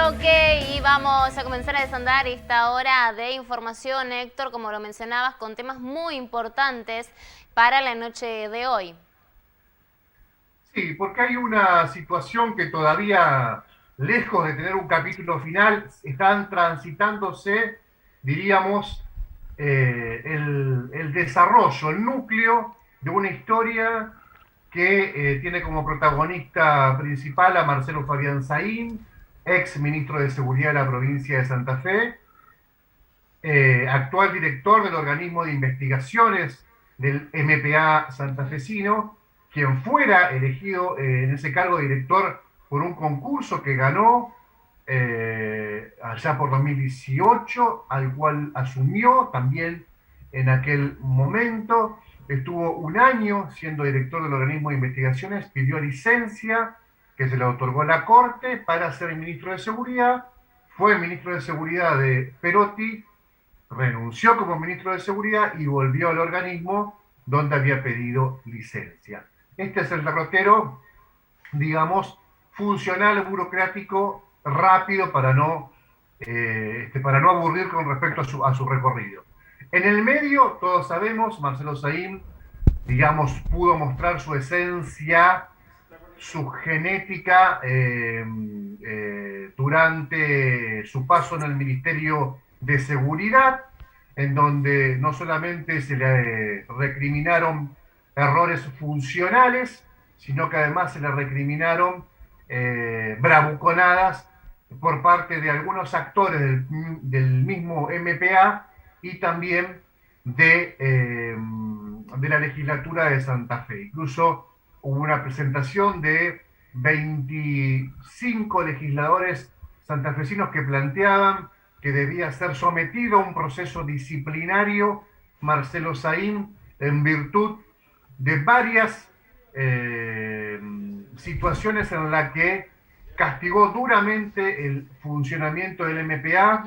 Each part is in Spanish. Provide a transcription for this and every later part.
bloque y vamos a comenzar a desandar esta hora de información, Héctor, como lo mencionabas, con temas muy importantes para la noche de hoy. Sí, porque hay una situación que todavía, lejos de tener un capítulo final, están transitándose, diríamos, el desarrollo, el núcleo de una historia que tiene como protagonista principal a Marcelo Fabián Saín, ex ministro de Seguridad de la provincia de Santa Fe, actual director del organismo de investigaciones del MPA santafesino, quien fuera elegido en ese cargo de director por un concurso que ganó allá por 2018, al cual asumió también en aquel momento. Estuvo un año siendo director del organismo de investigaciones, pidió licencia que se le otorgó la Corte para ser ministro de Seguridad, fue ministro de Seguridad de Perotti, renunció como ministro de Seguridad y volvió al organismo donde había pedido licencia. Este es el derrotero, digamos, funcional, burocrático, rápido para no aburrir con respecto a su recorrido. En el medio, todos sabemos, Marcelo Saín, digamos, pudo mostrar su esencia, su genética durante su paso en el Ministerio de Seguridad, en donde no solamente se le recriminaron errores funcionales, sino que además se le recriminaron bravuconadas por parte de algunos actores del mismo MPA y también de la legislatura de Santa Fe. Incluso hubo una presentación de 25 legisladores santafesinos que planteaban que debía ser sometido a un proceso disciplinario Marcelo Saín en virtud de varias situaciones en las que castigó duramente el funcionamiento del MPA,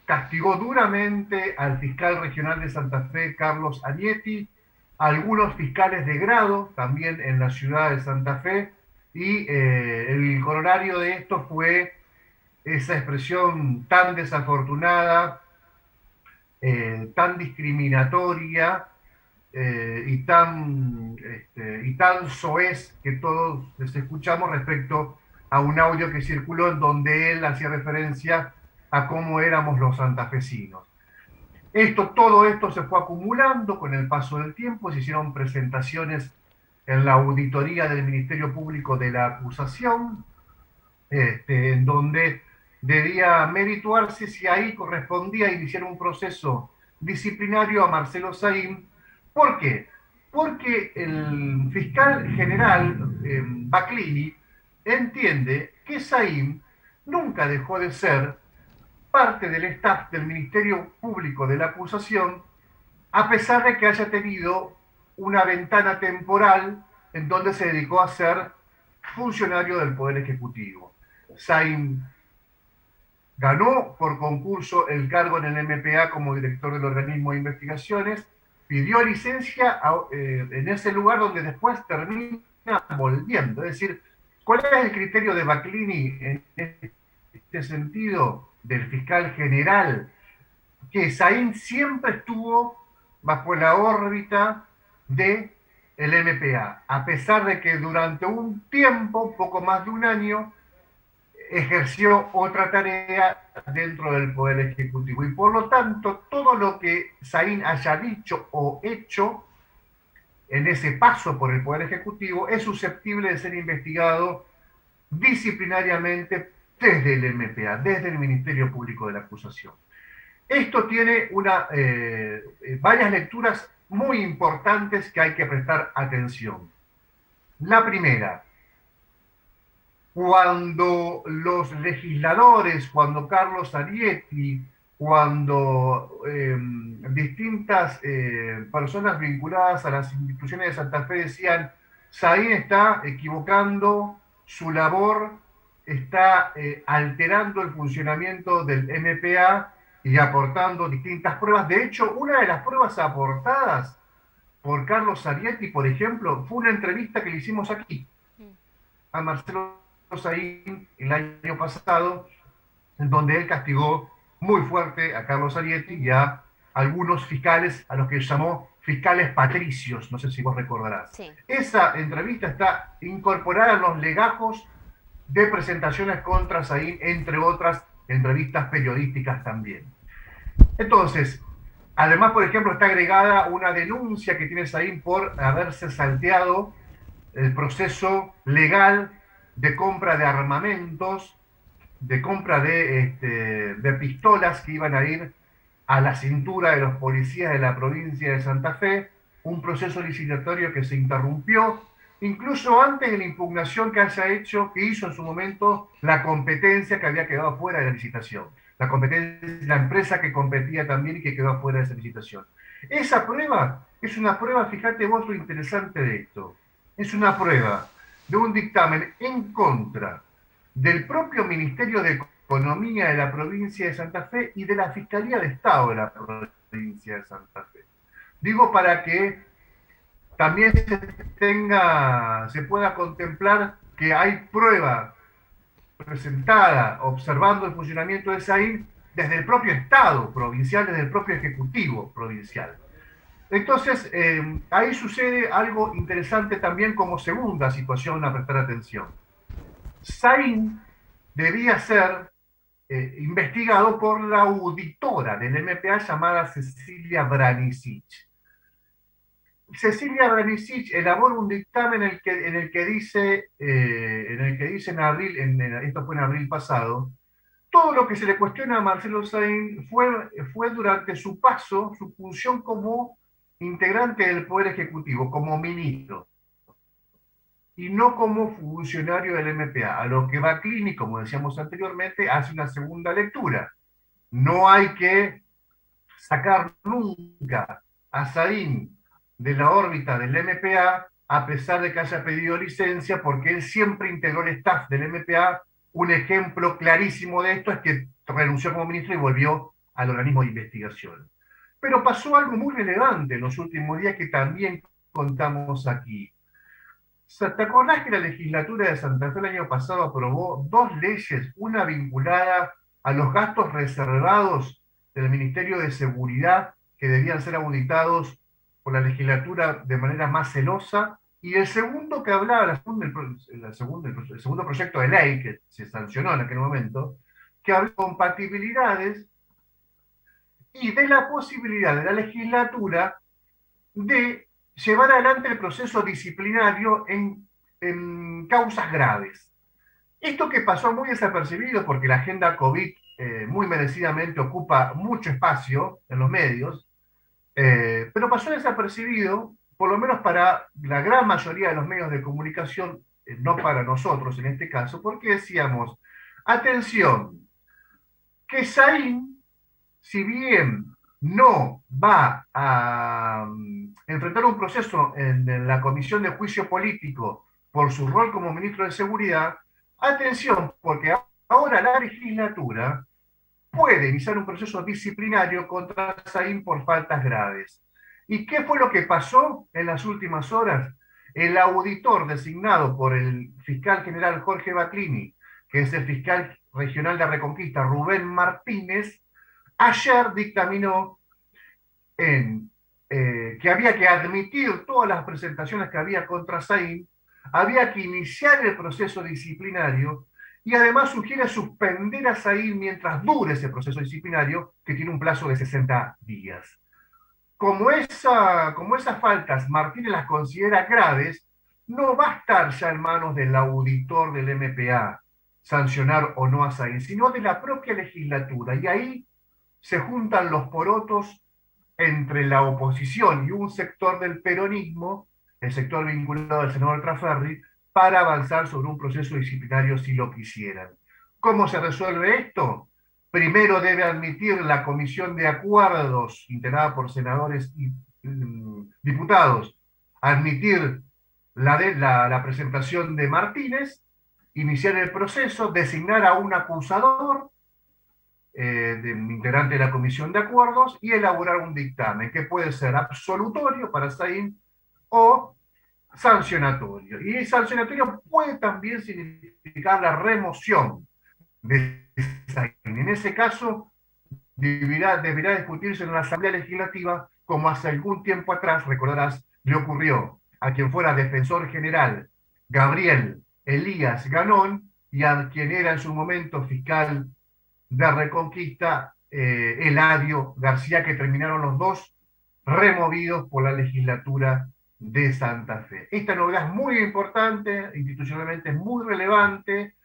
castigó duramente al fiscal regional de Santa Fe, Carlos Agnetti, algunos fiscales de grado también en la ciudad de Santa Fe, y el corolario de esto fue esa expresión tan desafortunada, tan discriminatoria y tan soez que todos les escuchamos respecto a un audio que circuló en donde él hacía referencia a cómo éramos los santafesinos. Todo esto se fue acumulando con el paso del tiempo, se hicieron presentaciones en la auditoría del Ministerio Público de la Acusación, en donde debía merituarse si ahí correspondía iniciar un proceso disciplinario a Marcelo Saín. ¿Por qué? Porque el fiscal general Baclini entiende que Saín nunca dejó de ser parte del staff del Ministerio Público de la Acusación, a pesar de que haya tenido una ventana temporal en donde se dedicó a ser funcionario del Poder Ejecutivo. Sain ganó por concurso el cargo en el MPA como director del organismo de investigaciones, pidió licencia en ese lugar donde después termina volviendo. Es decir, ¿cuál es el criterio de Baclini en este sentido del fiscal general? Que Saín siempre estuvo bajo la órbita de el MPA, a pesar de que durante un tiempo, poco más de un año, ejerció otra tarea dentro del Poder Ejecutivo. Y por lo tanto, todo lo que Saín haya dicho o hecho en ese paso por el Poder Ejecutivo es susceptible de ser investigado disciplinariamente desde el MPA, desde el Ministerio Público de la Acusación. Esto tiene varias lecturas muy importantes que hay que prestar atención. La primera, cuando los legisladores, cuando Carlos Arietti, cuando distintas personas vinculadas a las instituciones de Santa Fe decían, Saín está equivocando su labor, está alterando el funcionamiento del MPA y aportando distintas pruebas. De hecho, una de las pruebas aportadas por Carlos Arietti, por ejemplo, fue una entrevista que le hicimos aquí a Marcelo Saín el año pasado, en donde él castigó muy fuerte a Carlos Arietti y a algunos fiscales, a los que llamó fiscales patricios, no sé si vos recordarás. Sí. Esa entrevista está incorporada en los legajos de presentaciones contra Saín, entre otras entrevistas periodísticas también. Entonces, además, por ejemplo, está agregada una denuncia que tiene Saín por haberse salteado el proceso legal de compra de armamentos, de compra de pistolas que iban a ir a la cintura de los policías de la provincia de Santa Fe, un proceso licitatorio que se interrumpió, incluso antes de la impugnación que hizo en su momento la competencia que había quedado fuera de la licitación. La empresa que competía también y que quedó fuera de esa licitación. Esa prueba es una prueba, fíjate vos lo interesante de esto, es una prueba de un dictamen en contra del propio Ministerio de Economía de la provincia de Santa Fe y de la Fiscalía de Estado de la provincia de Santa Fe. Digo para que también se pueda contemplar que hay prueba presentada observando el funcionamiento de SAIN desde el propio Estado provincial, desde el propio Ejecutivo provincial. Entonces, ahí sucede algo interesante también como segunda situación a prestar atención. SAIN debía ser investigado por la auditora del MPA llamada Cecilia Branicic. Cecilia Branicic elabora un dictamen en el que dice en abril, esto fue en abril pasado, todo lo que se le cuestiona a Marcelo Saín fue durante su paso, su función como integrante del Poder Ejecutivo, como ministro, y no como funcionario del MPA, a lo que Baclini, como decíamos anteriormente, hace una segunda lectura. No hay que sacar nunca a Saín de la órbita del MPA, a pesar de que haya pedido licencia, porque él siempre integró el staff del MPA. Un ejemplo clarísimo de esto es que renunció como ministro y volvió al organismo de investigación. Pero pasó algo muy relevante en los últimos días que también contamos aquí. ¿Te acordás que la legislatura de Santa Fe el año pasado aprobó dos leyes, una vinculada a los gastos reservados del Ministerio de Seguridad, que debían ser auditados por la legislatura de manera más celosa, y el segundo que hablaba, el segundo proyecto de ley que se sancionó en aquel momento, que hablaba de compatibilidades y de la posibilidad de la legislatura de llevar adelante el proceso disciplinario en causas graves. Esto que pasó muy desapercibido porque la agenda COVID muy merecidamente ocupa mucho espacio en los medios, pero pasó desapercibido, por lo menos para la gran mayoría de los medios de comunicación, no para nosotros en este caso, porque decíamos, atención, que Saín, si bien no va a enfrentar un proceso en la Comisión de Juicio Político por su rol como ministro de Seguridad, atención, porque ahora la legislatura puede iniciar un proceso disciplinario contra Saín por faltas graves. ¿Y qué fue lo que pasó en las últimas horas? El auditor designado por el fiscal general Jorge Baclini, que es el fiscal regional de Reconquista, Rubén Martínez, ayer dictaminó que había que admitir todas las presentaciones que había contra Saín, había que iniciar el proceso disciplinario y además sugiere suspender a Saín mientras dure ese proceso disciplinario, que tiene un plazo de 60 días. Como esas faltas Martínez las considera graves, no va a estar ya en manos del auditor del MPA sancionar o no a Saín, sino de la propia legislatura. Y ahí se juntan los porotos entre la oposición y un sector del peronismo, el sector vinculado al senador Traferri, para avanzar sobre un proceso disciplinario si lo quisieran. ¿Cómo se resuelve esto? Primero debe admitir la comisión de acuerdos integrada por senadores y diputados, admitir la presentación de Martínez, iniciar el proceso, designar a un acusador, integrante de la comisión de acuerdos, y elaborar un dictamen que puede ser absolutorio para Saín o sancionatorio. Y sancionatorio puede también significar la remoción de En ese caso, deberá discutirse en una asamblea legislativa, como hace algún tiempo atrás, recordarás, le ocurrió a quien fuera defensor general Gabriel Elías Ganón y a quien era en su momento fiscal de Reconquista, Eladio García, que terminaron los dos removidos por la legislatura de Santa Fe. Esta novedad es muy importante, institucionalmente es muy relevante,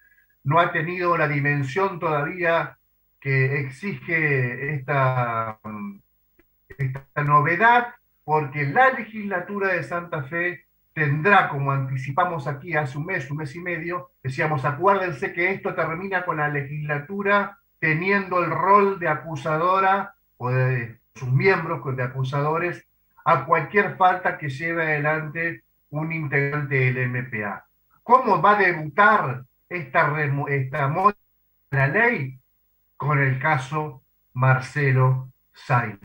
no ha tenido la dimensión todavía que exige esta novedad, porque la legislatura de Santa Fe tendrá, como anticipamos aquí hace un mes y medio, decíamos, acuérdense que esto termina con la legislatura teniendo el rol de acusadora o de sus miembros de acusadores a cualquier falta que lleve adelante un integrante del MPA. ¿Cómo va a debutar esta la ley? Con el caso Marcelo Sainz.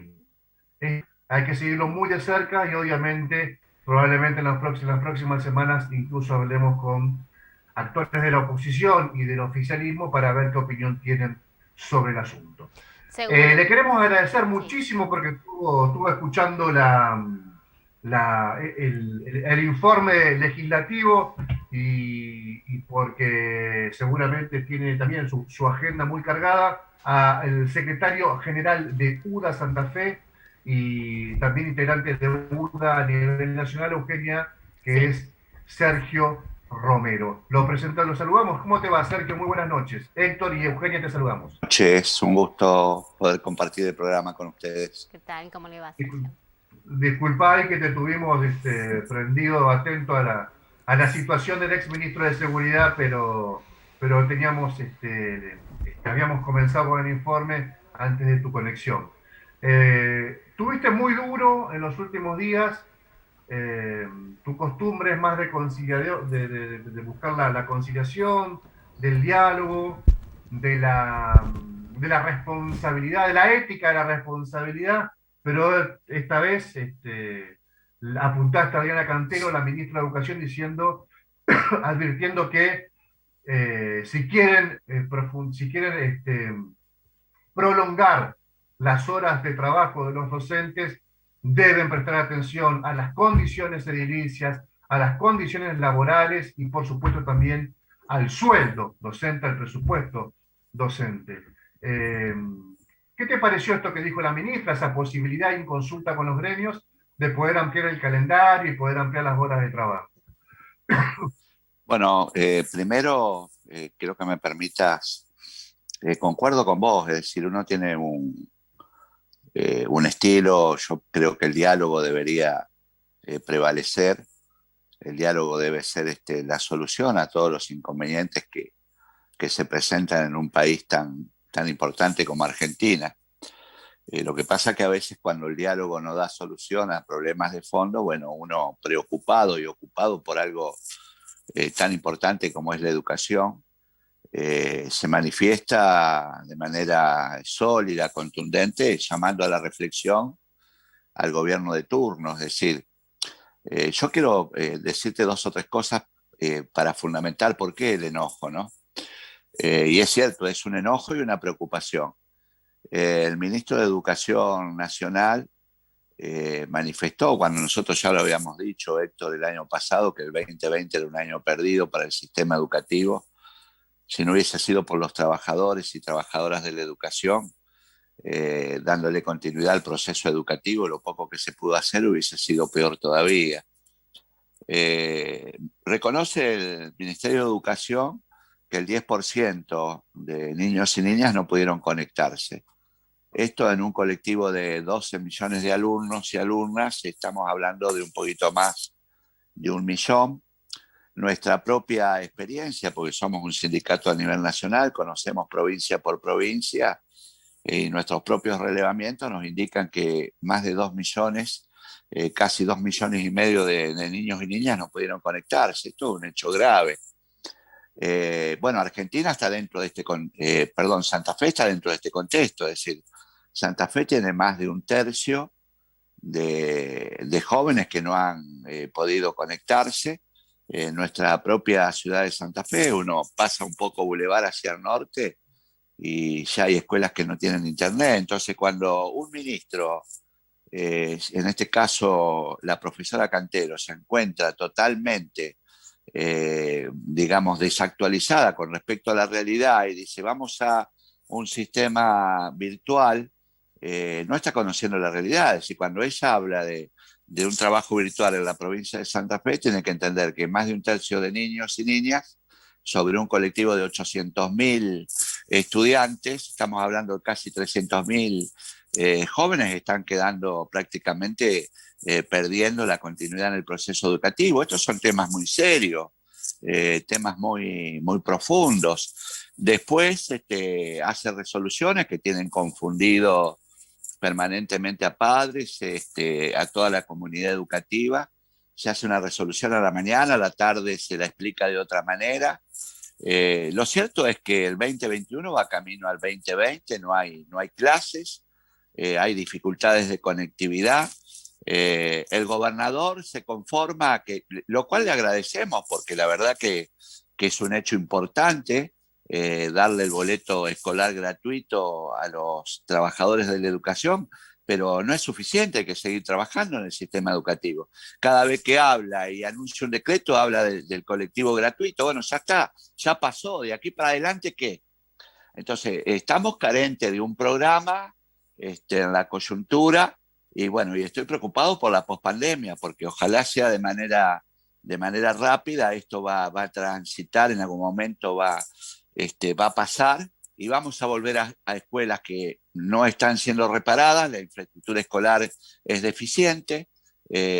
Hay que seguirlo muy de cerca y obviamente, probablemente en las próximas semanas incluso hablemos con actores de la oposición y del oficialismo para ver qué opinión tienen sobre el asunto. Le queremos agradecer muchísimo porque estuvo escuchando el informe legislativo y porque seguramente tiene también su agenda muy cargada, al secretario general de UDA Santa Fe y también integrante de UDA a nivel nacional, Eugenia, que es Sergio Romero. Lo saludamos. ¿Cómo te va, Sergio? Muy buenas noches. Héctor y Eugenia, te saludamos. Buenas noches, un gusto poder compartir el programa con ustedes. ¿Qué tal? ¿Cómo le va, Sergio? Disculpad que te tuvimos prendido, atento a la situación del ex ministro de Seguridad, pero teníamos, habíamos comenzado con el informe antes de tu conexión. Tuviste muy duro en los últimos días. Tu costumbre es más de buscar la conciliación, del diálogo, de la responsabilidad, de la ética de la responsabilidad, pero esta vez apuntaste a Adriana Cantero, la ministra de Educación, advirtiendo que si quieren prolongar las horas de trabajo de los docentes, deben prestar atención a las condiciones edilicias, a las condiciones laborales y por supuesto también al sueldo docente, al presupuesto docente. ¿Qué te pareció esto que dijo la ministra, esa posibilidad en consulta con los gremios de poder ampliar el calendario y poder ampliar las horas de trabajo? Bueno, primero quiero que me permitas, concuerdo con vos, es decir, uno tiene un estilo. Yo creo que el diálogo debería prevalecer, el diálogo debe ser la solución a todos los inconvenientes que se presentan en un país tan importante como Argentina. Lo que pasa es que a veces cuando el diálogo no da solución a problemas de fondo, bueno, uno preocupado y ocupado por algo tan importante como es la educación, se manifiesta de manera sólida, contundente, llamando a la reflexión al gobierno de turno. Es decir, yo quiero decirte dos o tres cosas para fundamentar por qué el enojo, ¿no? Y es cierto, es un enojo y una preocupación. El ministro de Educación Nacional manifestó, cuando nosotros ya lo habíamos dicho, Héctor, el año pasado, que el 2020 era un año perdido para el sistema educativo, si no hubiese sido por los trabajadores y trabajadoras de la educación, dándole continuidad al proceso educativo, lo poco que se pudo hacer hubiese sido peor todavía. Reconoce el Ministerio de Educación que el 10% de niños y niñas no pudieron conectarse. Esto en un colectivo de 12 millones de alumnos y alumnas, estamos hablando de un poquito más de 1 millón. Nuestra propia experiencia, porque somos un sindicato a nivel nacional, conocemos provincia por provincia, y nuestros propios relevamientos nos indican que más de 2 millones, casi 2 millones y medio de niños y niñas no pudieron conectarse. Esto es un hecho grave. Bueno, Argentina está dentro de Santa Fe está dentro de este contexto, es decir, Santa Fe tiene más de 1/3 de jóvenes que no han podido conectarse. En nuestra propia ciudad de Santa Fe, uno pasa un poco Boulevard hacia el norte y ya hay escuelas que no tienen internet. Entonces, cuando un ministro, en este caso la profesora Cantero, se encuentra totalmente, digamos, desactualizada con respecto a la realidad y dice, vamos a un sistema virtual, no está conociendo la realidad. Es decir, cuando ella habla de un trabajo virtual en la provincia de Santa Fe, tiene que entender que más de un tercio de niños y niñas, sobre un colectivo de 800.000 estudiantes, estamos hablando de casi 300.000 jóvenes, están quedando prácticamente perdiendo la continuidad en el proceso educativo. Estos son temas muy serios, temas muy profundos. Después hace resoluciones que tienen confundido permanentemente a padres, a toda la comunidad educativa. Se hace una resolución a la mañana, a la tarde se la explica de otra manera. Lo cierto es que el 2021 va camino al 2020, no hay clases, hay dificultades de conectividad. El gobernador se conforma, lo cual le agradecemos porque la verdad que es un hecho importante, darle el boleto escolar gratuito a los trabajadores de la educación, pero no es suficiente, hay que seguir trabajando en el sistema educativo. Cada vez que habla y anuncia un decreto, habla del colectivo gratuito. Bueno, ya está, ya pasó, de aquí para adelante, ¿qué? Entonces, estamos carentes de un programa en la coyuntura y bueno, y estoy preocupado por la pospandemia, porque ojalá sea de manera rápida, esto va a transitar, en algún momento va a pasar y vamos a volver a escuelas que no están siendo reparadas, la infraestructura escolar es deficiente,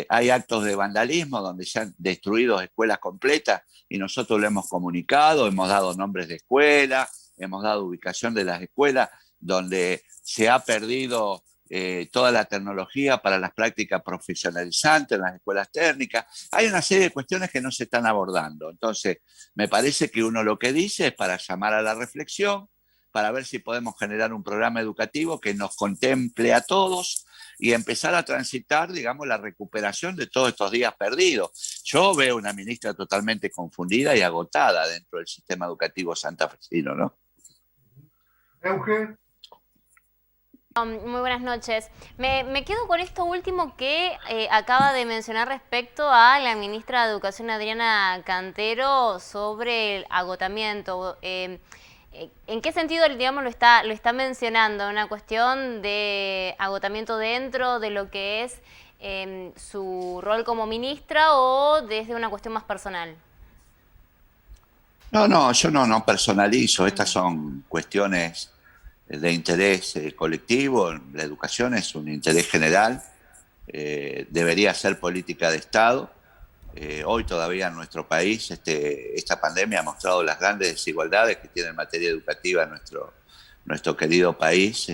hay actos de vandalismo donde se han destruido escuelas completas y nosotros lo hemos comunicado, hemos dado nombres de escuelas, hemos dado ubicación de las escuelas, donde se ha perdido toda la tecnología para las prácticas profesionalizantes en las escuelas técnicas. Hay una serie de cuestiones que no se están abordando. Entonces, me parece que uno lo que dice es para llamar a la reflexión, para ver si podemos generar un programa educativo que nos contemple a todos y empezar a transitar, digamos, la recuperación de todos estos días perdidos. Yo veo una ministra totalmente confundida y agotada dentro del sistema educativo santafesino, ¿no? Euge. Muy buenas noches. Me quedo con esto último que acaba de mencionar respecto a la ministra de Educación, Adriana Cantero, sobre el agotamiento. ¿En qué sentido, digamos, lo está mencionando? ¿Una cuestión de agotamiento dentro de lo que es su rol como ministra o desde una cuestión más personal? No, yo no personalizo. Estas son cuestiones de interés colectivo. La educación es un interés general, debería ser política de Estado. Hoy todavía en nuestro país esta pandemia ha mostrado las grandes desigualdades que tiene en materia educativa nuestro querido país,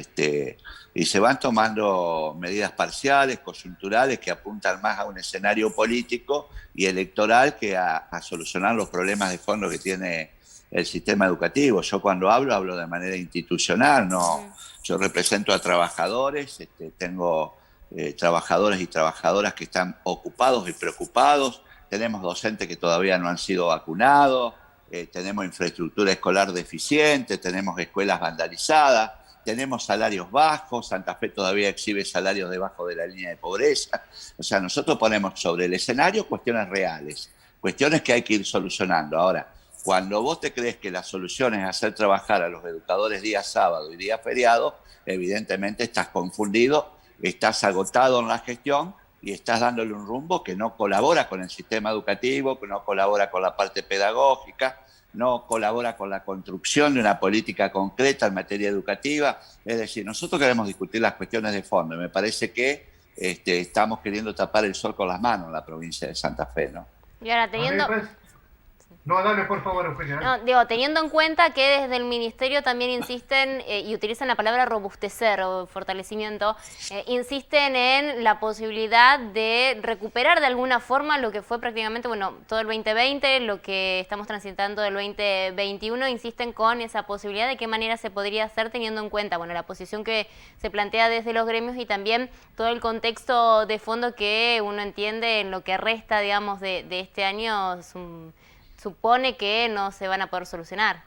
y se van tomando medidas parciales, coyunturales, que apuntan más a un escenario político y electoral que a solucionar los problemas de fondo que tiene el sistema educativo. Yo cuando hablo de manera institucional, no, yo represento a trabajadores, tengo trabajadores y trabajadoras que están ocupados y preocupados, tenemos docentes que todavía no han sido vacunados, tenemos infraestructura escolar deficiente, tenemos escuelas vandalizadas, tenemos salarios bajos, Santa Fe todavía exhibe salarios debajo de la línea de pobreza. O sea, nosotros ponemos sobre el escenario cuestiones reales, cuestiones que hay que ir solucionando. Ahora, cuando vos te crees que la solución es hacer trabajar a los educadores día sábado y día feriado, evidentemente estás confundido, estás agotado en la gestión y estás dándole un rumbo que no colabora con el sistema educativo, que no colabora con la parte pedagógica, no colabora con la construcción de una política concreta en materia educativa. Es decir, nosotros queremos discutir las cuestiones de fondo y me parece que estamos queriendo tapar el sol con las manos en la provincia de Santa Fe, ¿no? Y ahora teniendo... No, dale, por favor, Eugenia. No, digo, teniendo en cuenta que desde el Ministerio también insisten y utilizan la palabra robustecer o fortalecimiento, insisten en la posibilidad de recuperar de alguna forma lo que fue prácticamente, bueno, todo el 2020, lo que estamos transitando del 2021, insisten con esa posibilidad de qué manera se podría hacer teniendo en cuenta, bueno, la posición que se plantea desde los gremios y también todo el contexto de fondo que uno entiende en lo que resta, digamos, de este año, supone que no se van a poder solucionar.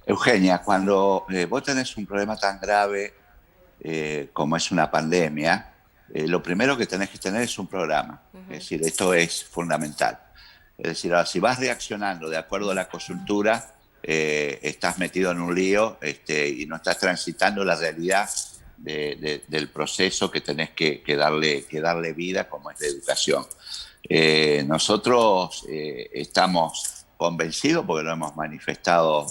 Eugenia, cuando vos tenés un problema tan grave como es una pandemia, lo primero que tenés que tener es un programa. Es decir, esto es fundamental. Es decir, ahora, si vas reaccionando de acuerdo a la coyuntura, estás metido en un lío y no estás transitando la realidad del proceso que tenés que darle vida, como es la educación. Nosotros estamos convencidos, porque lo hemos manifestado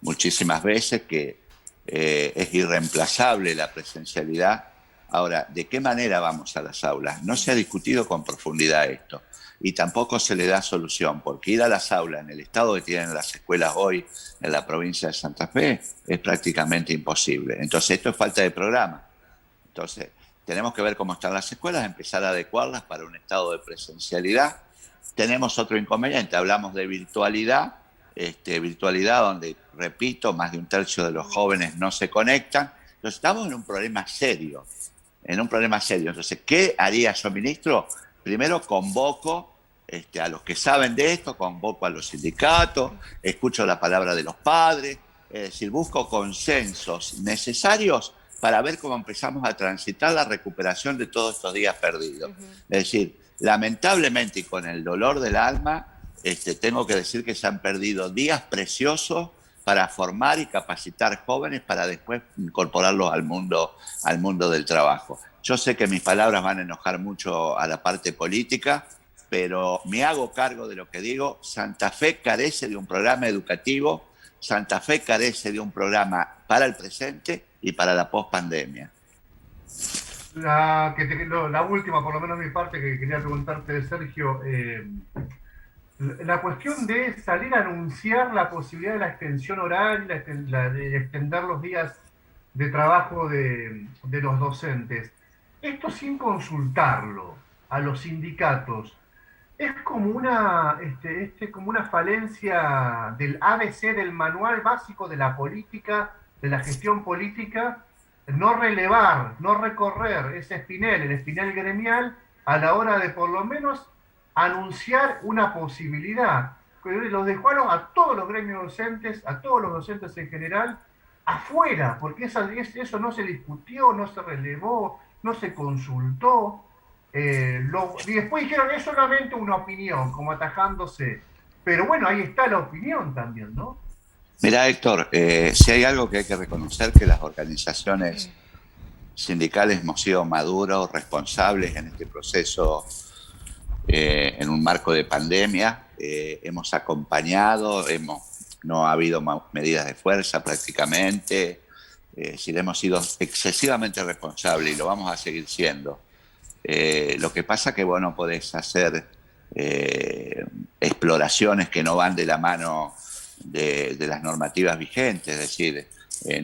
muchísimas veces, que es irreemplazable la presencialidad. Ahora, ¿de qué manera vamos a las aulas? No se ha discutido con profundidad esto y tampoco se le da solución, porque ir a las aulas en el estado que tienen las escuelas hoy en la provincia de Santa Fe es prácticamente imposible. Entonces, esto es falta de programa. Entonces, tenemos que ver cómo están las escuelas, empezar a adecuarlas para un estado de presencialidad. Tenemos otro inconveniente, hablamos de virtualidad, virtualidad donde, repito, más de un tercio de los jóvenes no se conectan. Entonces, estamos en un problema serio, Entonces, ¿qué haría yo, ministro? Primero convoco a los que saben de esto, convoco a los sindicatos, escucho la palabra de los padres, es decir, busco consensos necesarios para ver cómo empezamos a transitar la recuperación de todos estos días perdidos. Es decir, lamentablemente y con el dolor del alma, tengo que decir que se han perdido días preciosos para formar y capacitar jóvenes para después incorporarlos al mundo del trabajo. Yo sé que mis palabras van a enojar mucho a la parte política, pero me hago cargo de lo que digo. Santa Fe carece de un programa educativo, Santa Fe carece de un programa para el presente y para la pospandemia. La última, por lo menos mi parte, que quería preguntarte, Sergio, la cuestión de salir a anunciar la posibilidad de la extensión horaria, de extender los días de trabajo de los docentes, esto sin consultarlo a los sindicatos, es como como una falencia del ABC, del manual básico de la política, de la gestión política, no relevar, no recorrer ese espinel, el espinel gremial, a la hora de por lo menos anunciar una posibilidad. Los dejaron a todos los gremios docentes, a todos los docentes en general, afuera, porque eso no se discutió, no se relevó, no se consultó. Y después dijeron, es solamente una opinión, como atajándose. Pero bueno, ahí está la opinión también, ¿no? Mira, Héctor, si hay algo que hay que reconocer, que las organizaciones sindicales hemos sido maduros, responsables en este proceso, en un marco de pandemia, hemos acompañado, no ha habido medidas de fuerza prácticamente, hemos sido excesivamente responsables y lo vamos a seguir siendo. Lo que pasa que vos no podés hacer exploraciones que no van de la mano de las normativas vigentes, es decir,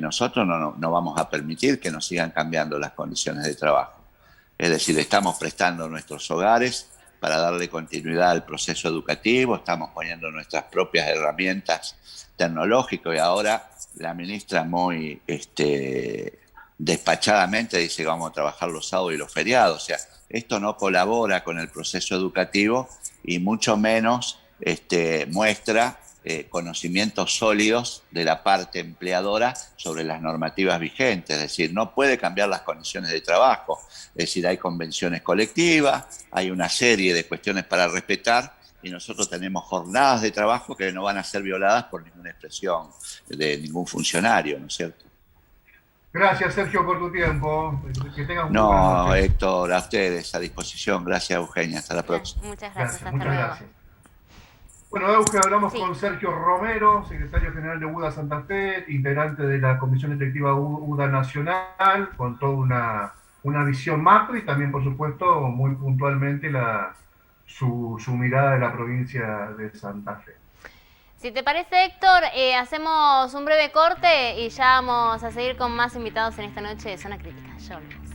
nosotros no vamos a permitir que nos sigan cambiando las condiciones de trabajo. Es decir, estamos prestando nuestros hogares para darle continuidad al proceso educativo, estamos poniendo nuestras propias herramientas tecnológicas y ahora la ministra muy despachadamente dice que vamos a trabajar los sábados y los feriados. O sea, esto no colabora con el proceso educativo y mucho menos muestra conocimientos sólidos de la parte empleadora sobre las normativas vigentes. Es decir, no puede cambiar las condiciones de trabajo. Es decir, hay convenciones colectivas, hay una serie de cuestiones para respetar y nosotros tenemos jornadas de trabajo que no van a ser violadas por ninguna expresión de ningún funcionario, ¿no es cierto? Gracias, Sergio, por tu tiempo. Que tengas muy buena noche. No, Héctor, a ustedes, a disposición. Gracias, Eugenia. Hasta la próxima. Muchas gracias. Hasta muchas luego. Gracias. Bueno, Euge, hablamos con Sergio Romero, secretario general de UDA Santa Fe, integrante de la Comisión Directiva UDA Nacional, con toda una visión macro y también, por supuesto, muy puntualmente su mirada de la provincia de Santa Fe. Si te parece, Héctor, hacemos un breve corte y ya vamos a seguir con más invitados en esta noche de Zona Crítica. Ya volvemos.